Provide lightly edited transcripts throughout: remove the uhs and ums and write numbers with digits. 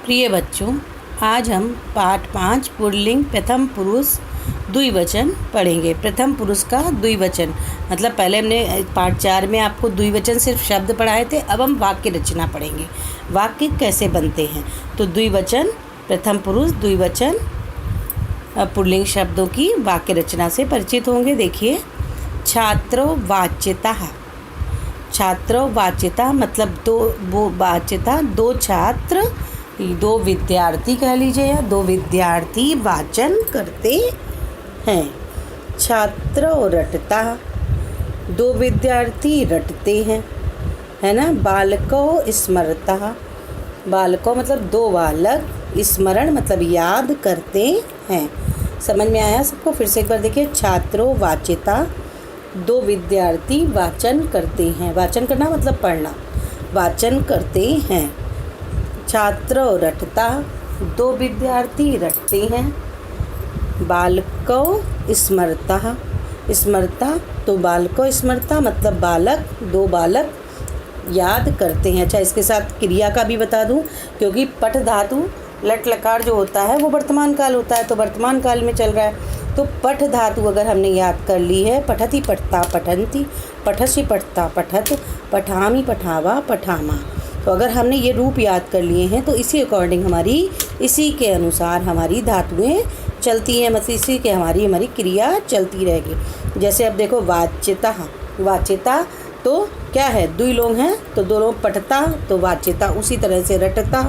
प्रिय बच्चों, आज हम पाठ 5 पुल्लिंग प्रथम पुरुष द्विवचन पढ़ेंगे। प्रथम पुरुष का द्विवचन मतलब पहले हमने पाठ 4 में आपको द्विवचन सिर्फ शब्द पढ़ाए थे। अब हम वाक्य रचना पढ़ेंगे, वाक्य कैसे बनते हैं। तो द्विवचन, प्रथम पुरुष द्विवचन पुल्लिंग शब्दों की वाक्य रचना से परिचित होंगे। देखिए, छात्रवाच्यता। छात्रवाच्यता मतलब दो छात्र, दो विद्यार्थी कह लीजिए, या दो विद्यार्थी वाचन करते हैं। छात्र रटता, दो विद्यार्थी रटते हैं, है ना। बालको स्मरता, बालको मतलब दो बालक, स्मरण मतलब याद करते हैं। समझ में आया सबको? फिर से एक बार देखिए, छात्रोवाच्यता, दो विद्यार्थी वाचन करते हैं। वाचन करना मतलब पढ़ना, वाचन करते हैं। छात्र रटता, दो विद्यार्थी रटते हैं। बालको स्मरता, स्मरता तो बालको स्मरता मतलब बालक, दो बालक याद करते हैं। अच्छा, इसके साथ क्रिया का भी बता दूं, क्योंकि पठ धातु लट लकार जो होता है वो वर्तमान काल होता है, तो वर्तमान काल में चल रहा है। तो पठ धातु अगर हमने याद कर ली है, पठति पठता पठन्ति, पठसि पठता पठत, पठामि पठावा पठामा, तो अगर हमने ये रूप याद कर लिए हैं तो इसी अकॉर्डिंग इसी के अनुसार हमारी धातुएं चलती हैं, मतलब इसी के हमारी क्रिया चलती रहेगी। जैसे अब देखो, वाच्यता, वाच्यता तो क्या है, दुई लोग हैं तो दो लोग पठता, तो वाच्यता उसी तरह से रटता,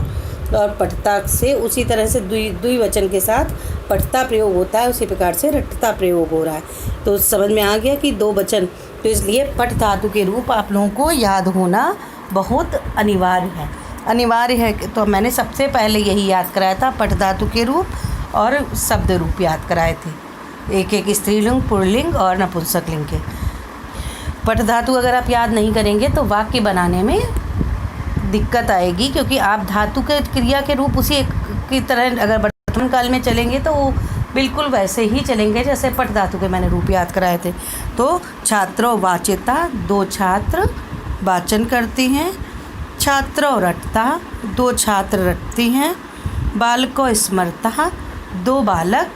और पठता से उसी तरह से द्विवचन के साथ पठता प्रयोग होता है, उसी प्रकार से रटता प्रयोग हो रहा है। तो समझ में आ गया कि दो वचन, तो इसलिए पठ धातु के रूप आप लोगों को याद होना बहुत अनिवार्य है। तो मैंने सबसे पहले यही याद कराया था, पठ धातु के रूप और शब्द रूप याद कराए थे, एक एक स्त्रीलिंग, पुल्लिंग और नपुंसकलिंग के। पठ धातु अगर आप याद नहीं करेंगे तो वाक्य बनाने में दिक्कत आएगी, क्योंकि आप धातु के क्रिया के रूप उसी एक की तरह अगर वर्तमान काल में चलेंगे तो वो बिल्कुल वैसे ही चलेंगे जैसे पठ धातु के मैंने रूप याद कराए थे। तो छात्रोवाच्यता, दो छात्र वाचन करते हैं। छात्र रटता, दो छात्र रटते हैं। बालको स्मरता, दो बालक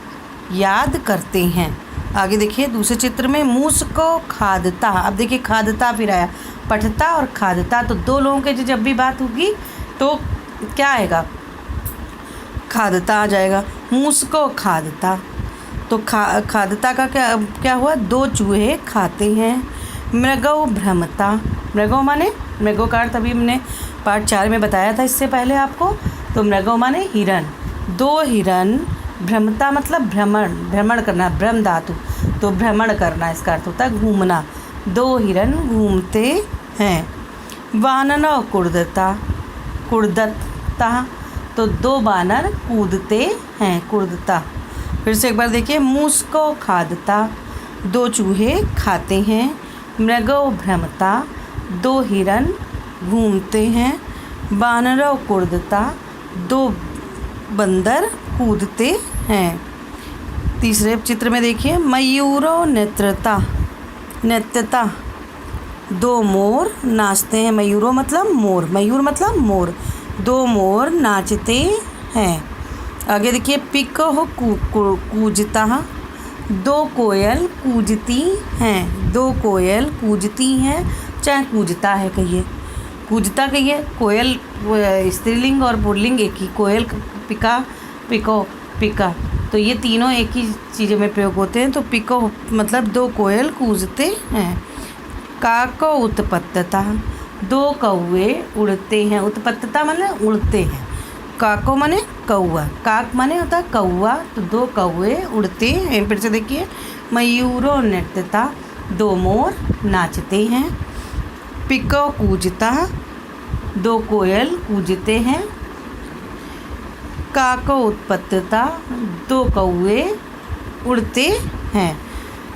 याद करते हैं। आगे देखिए दूसरे चित्र में, मूस को खादता। अब देखिए खादता फिर आया, पठता और खादता, तो दो लोगों के जब भी बात होगी तो क्या आएगा, खादता आ जाएगा। मूस को खादता, तो खादता का क्या हुआ, दो चूहे खाते हैं। मृगो भ्रमता, मृगो माने, मृगो का अर्थ अभी हमने पाठ 4 में बताया था इससे पहले आपको। तो मृगो माने हिरण, दो हिरण। भ्रमता मतलब भ्रमण, भ्रमण करना, भ्रम धातु, तो भ्रमण करना इसका अर्थ होता है घूमना। दो हिरण घूमते हैं। वानर कुर्दता, कुर्दता तो दो बानर कूदते हैं, कुर्दता। फिर से एक बार देखिए, मूस को खादता, दो चूहे खाते हैं। मृगो भ्रमता, दो हिरण घूमते हैं। वानरों कुर्दता, दो बंदर कूदते हैं। तीसरे चित्र में देखिए, मयूरो नृत्यता, नृत्यता दो मोर नाचते हैं। मयूरो मतलब मोर, मयूर मतलब मोर, दो मोर नाचते हैं। आगे देखिए, पिको कूजता, दो कोयल कूजती हैं। दो कोयल कूजती हैं, चाहे कूजता है कहिए, कूजता कहिए। कोयल स्त्रीलिंग और पुल्लिंग एक ही, कोयल पिका, पिको, पिका, तो ये तीनों एक ही चीज़ों में प्रयोग होते हैं। तो पिको मतलब दो कोयल कूजते हैं। काको उत्पत्तता, दो कौवे उड़ते हैं। उत्पत्तता माने उड़ते हैं, काको माने कौवा, काक माने होता है कौवा, तो दो कौवे उड़ते हैं। फिर से देखिए, मयूरो नृत्यता, दो मोर नाचते हैं। पिको कूजता, दो कोयल कूजते हैं। काको उत्पत्तता, दो कौवे उड़ते हैं।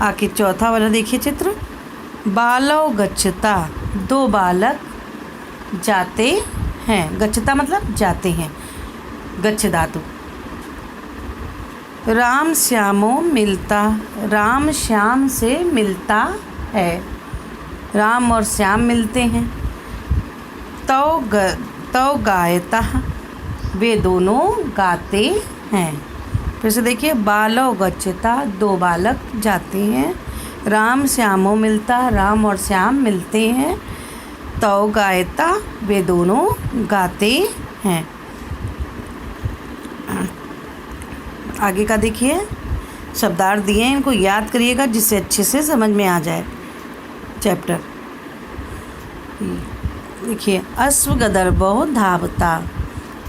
आखिर चौथा वाला देखिए चित्र, बालो गच्छता, दो बालक जाते हैं। गच्छता मतलब जाते हैं, गच्छ धातु। राम श्यामो मिलता, राम श्याम से मिलता है, राम और श्याम मिलते हैं। तो गायता, वे दोनों गाते हैं। फिर से देखिए, बालो गच्छता, दो बालक जाते हैं। राम श्यामो मिलता, राम और श्याम मिलते हैं। तौ गायता, वे दोनों गाते हैं। आगे का देखिए, शब्दार्थ दिए हैं, इनको याद करिएगा जिससे अच्छे से समझ में आ जाए चैप्टर। देखिए, अश्व गदर्भो धावता,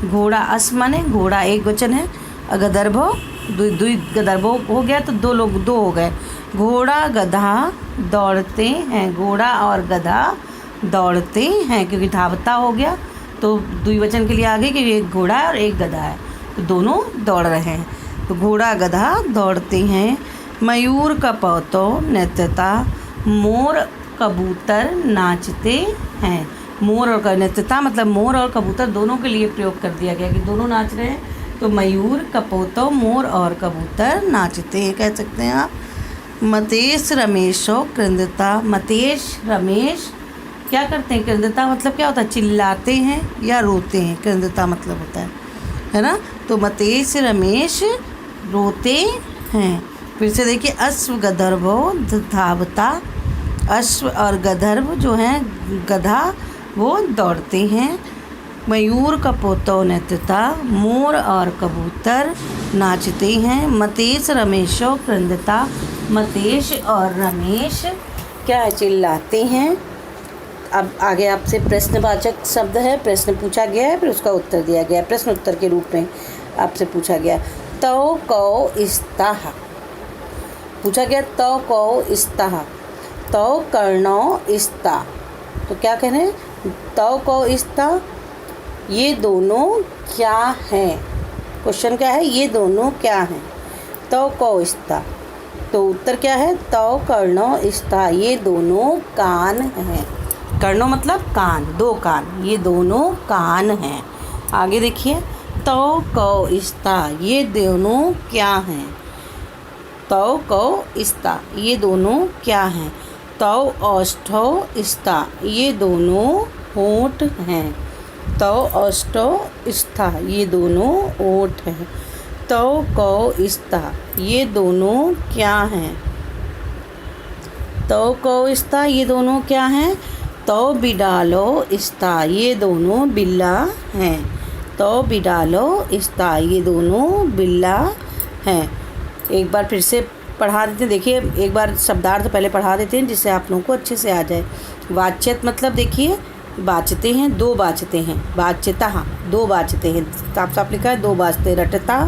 घोड़ा, अश्व माने घोड़ा एक वचन है, गदर्भो दुई गदर्भो हो गया तो दो लोग दो हो गए। घोड़ा गधा दौड़ते हैं, घोड़ा और गधा दौड़ते हैं, क्योंकि धावता हो गया तो द्विवचन के लिए आ गई, क्योंकि एक घोड़ा है और एक गधा है तो दोनों दौड़ रहे हैं। तो घोड़ा गधा दौड़ते हैं। मयूर कपौतो नृत्यता, मोर कबूतर नाचते हैं। मोर और नृत्यता मतलब मोर और कबूतर दोनों के लिए प्रयोग कर दिया गया कि दोनों नाच रहे हैं। तो मयूर कपोतो, मोर और कबूतर नाचते हैं, कह सकते हैं आप। मतेश रमेशो क्रंदता, मतेश रमेश क्या करते हैं? क्रंदता मतलब क्या होता है? चिल्लाते हैं या रोते हैं, क्रंदता मतलब होता है ना। तो मतेश रमेश रोते हैं। फिर से देखिए, अश्व गदर्भो धावता, अश्व और गदर्भ जो हैं गधा वो दौड़ते हैं। मयूर कपोतो नृत्यता, मोर और कबूतर नाचते हैं। मतेश रमेशो क्रंदता, मतेश और रमेश क्या है? चिल्लाते हैं। अब आगे आपसे प्रश्नवाचक शब्द है, प्रश्न पूछा गया है, फिर उसका उत्तर दिया गया है। प्रश्न उत्तर के रूप में आपसे पूछा गया, तौ कौ इस्ताह, पूछा गया तौ कौ इस्ताह, तौ कर्णो इस्ता। तो क्या कह रहे हैं? तौ कौ इस्ता, ये दोनों क्या हैं? क्वेश्चन क्या है? ये दोनों क्या हैं? तौ कौ इस्ता, तो उत्तर क्या है? तौ कर्णो इस्ता, ये दोनों कान हैं। कर्णो मतलब कान, दो कान, ये दोनों कान हैं। आगे देखिए, तौ कौ इस्ता, ये दोनों क्या हैं? तौ कौ इस्ता, ये दोनों क्या हैं? तौ औष्ठौ इस्ता, ये दोनों होंठ हैं। तौ औष्ठौ इस्ता, ये दोनों ओठ हैं। तौ कौ इस्ता, ये दोनों क्या हैं? तौ कौ इस्ता, ये दोनों क्या हैं? तौ बिडालो इस्ता, ये दोनों बिल्ला हैं। तौ बिडालो इस्ता, ये दोनों बिल्ला हैं। एक बार फिर से पढ़ा देते हैं। देखिए, एक बार शब्दार्थ पहले पढ़ा देते हैं जिससे आप लोगों को अच्छे से आ जाए। वाच्यत मतलब देखिए, बाचते हैं, दो बाचते हैं। बाच्यता, दो बाचते हैं, साफ साफ लिखा है, दो बाचते। रटता,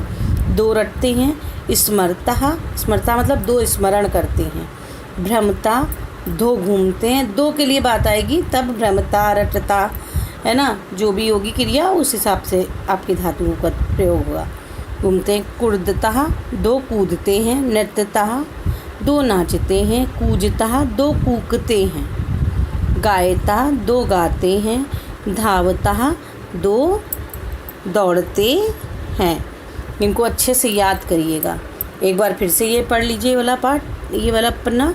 दो रटते हैं। स्मरता, स्मरता मतलब दो स्मरण करते हैं। भ्रमता, दो घूमते हैं, दो के लिए बात आएगी तब भ्रमता रटता, है ना, जो भी होगी क्रिया उस हिसाब से आपकी धातुओं का प्रयोग होगा। घूमते हैं। कुर्दता, दो कूदते हैं। नृत्यता, दो नाचते हैं। कूजता, दो कूकते हैं। गायता, दो गाते हैं। धावता, दो दौड़ते हैं। इनको अच्छे से याद करिएगा। एक बार फिर से ये पढ़ लीजिए वाला पाठ, ये वाला पन्ना।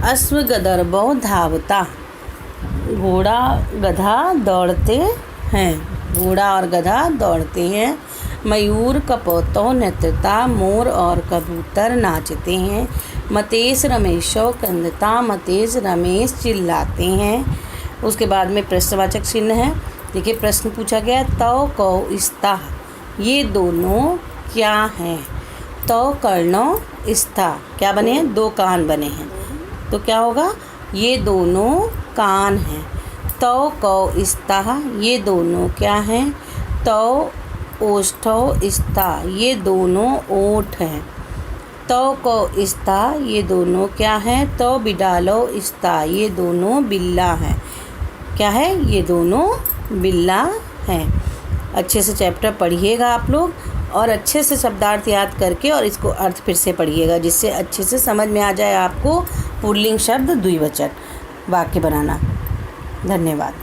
अश्व गदर्भो धावता, घोड़ा गधा दौड़ते हैं, घोड़ा और गधा दौड़ते हैं। मयूर कपोतो नृत्यता, मोर और कबूतर नाचते हैं। मतेश रमेशो क्रंदता, मतेश रमेश चिल्लाते हैं। उसके बाद में प्रश्नवाचक चिन्ह है। देखिए, प्रश्न पूछा गया, तौ कौ इस्ता, ये दोनों क्या हैं? तौ कर्णो इस्ता, क्या बने हैं? दो कान बने हैं, तो क्या होगा? ये दोनों कान हैं। तौ कौ इस्ता, ये दोनों क्या हैं? तौ ओष्ठौ इस्ता, ये दोनों ओठ हैं। तौ कौ इस्ता, ये दोनों क्या हैं? तौ बिडालो इस्ता, ये दोनों बिल्ला हैं। क्या है? ये दोनों बिल्ला हैं। अच्छे से चैप्टर पढ़िएगा आप लोग, और अच्छे से शब्दार्थ याद करके और इसको अर्थ फिर से पढ़िएगा, जिससे अच्छे से समझ में आ जाए आपको पुल्लिंग शब्द द्विवचन वाक्य बनाना। धन्यवाद।